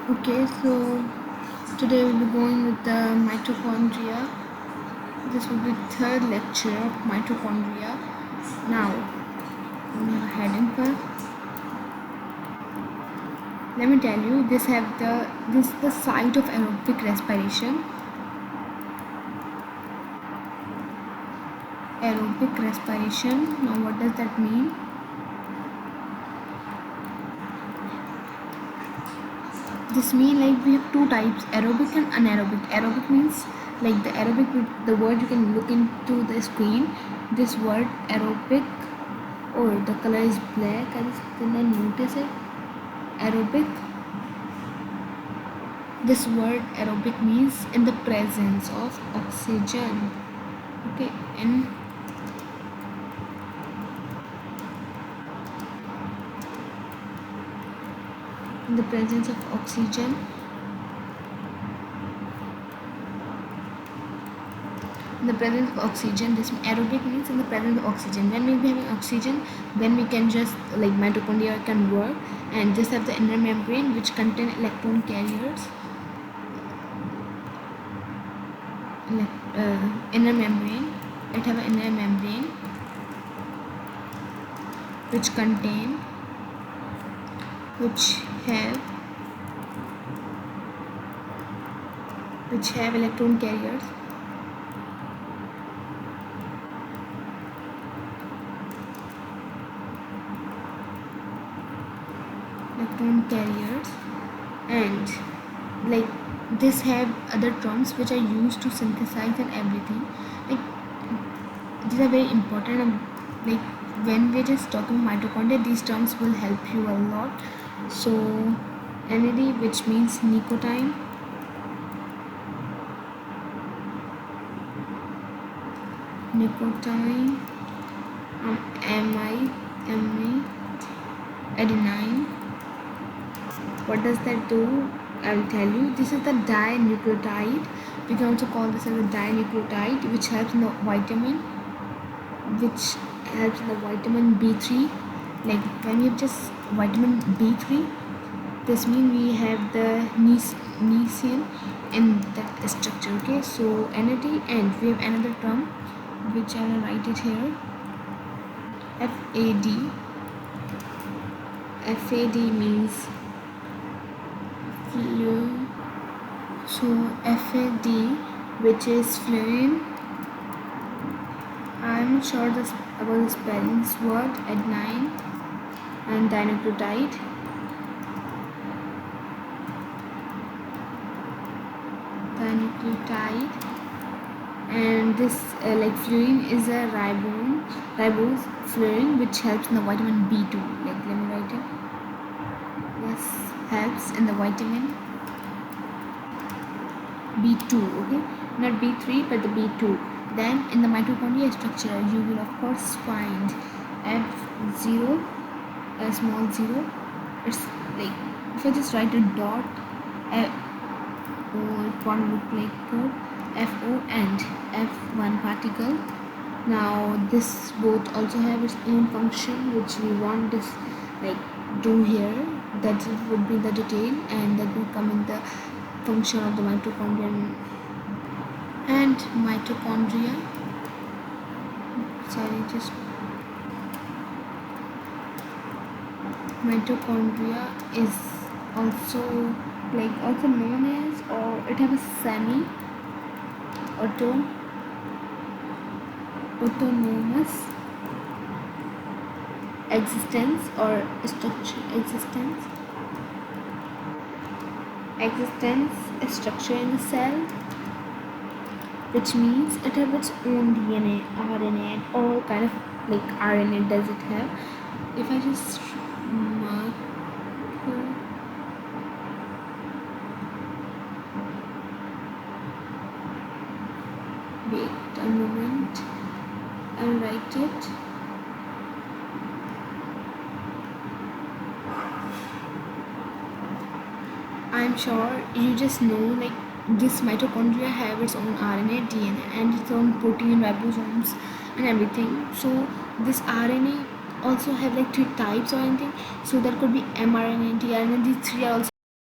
Okay, so today we'll be going with the mitochondria. This will be third lecture of mitochondria. Now, we have a heading for. Let me tell you, this is the site of aerobic respiration. Aerobic respiration. Now, what does that mean? This means like we have two types, aerobic and anaerobic. Aerobic means like the word you can look into the screen. This word aerobic, or the color is black. I just didn't notice it. Aerobic. This word aerobic means in the presence of oxygen. Okay, in the presence of oxygen. In the presence of oxygen, this aerobic means in the presence of oxygen. When we'll be having oxygen, then we can just like mitochondria can work and just have the inner membrane which contain electron carriers. Inner membrane. It have an inner membrane which contain which have electron carriers. Electron carriers, and like this have other terms which are used to synthesize and everything. Like these are very important. Like when we're just talking mitochondria, these terms will help you a lot. So NAD, which means nicotine. Adenine. What does that do? I'll tell you. This is the dinucleotide. We can also call this as a dinucleotide, which helps in the vitamin B3. Like when you have just vitamin B3, this means we have the niacin in that structure. Okay, so NAD, and we have another term which I will write it here. FAD. FAD means fluorine. So FAD, which is fluorine. I'm not sure about the spellings word. Adenine and dinucleotide. And this like fluorine is a ribose fluorine which helps in the vitamin B2. Like let me write it. Yes, helps in the vitamin B2. Okay, not B3 but the B2. Then in the mitochondria structure you will of course find F0, a small 0. It's like if I just write a dot, it won't look like code. FO and F1 particle. Now this both also have its own function which we want this like do here. That would be the detail, and that will come in the function of the mitochondria. Mitochondria is also known as, or it have a semi autonomous existence or structure in the cell, which means it has its own DNA, RNA, and all kind of like RNA does it have. If I just mark wait a moment, I'll write it. I'm sure you just know like this mitochondria have its own RNA, DNA, and its own protein, ribosomes, and everything. So this RNA also have like 3 types or anything. So there could be mRNA, tRNA. These 3 are also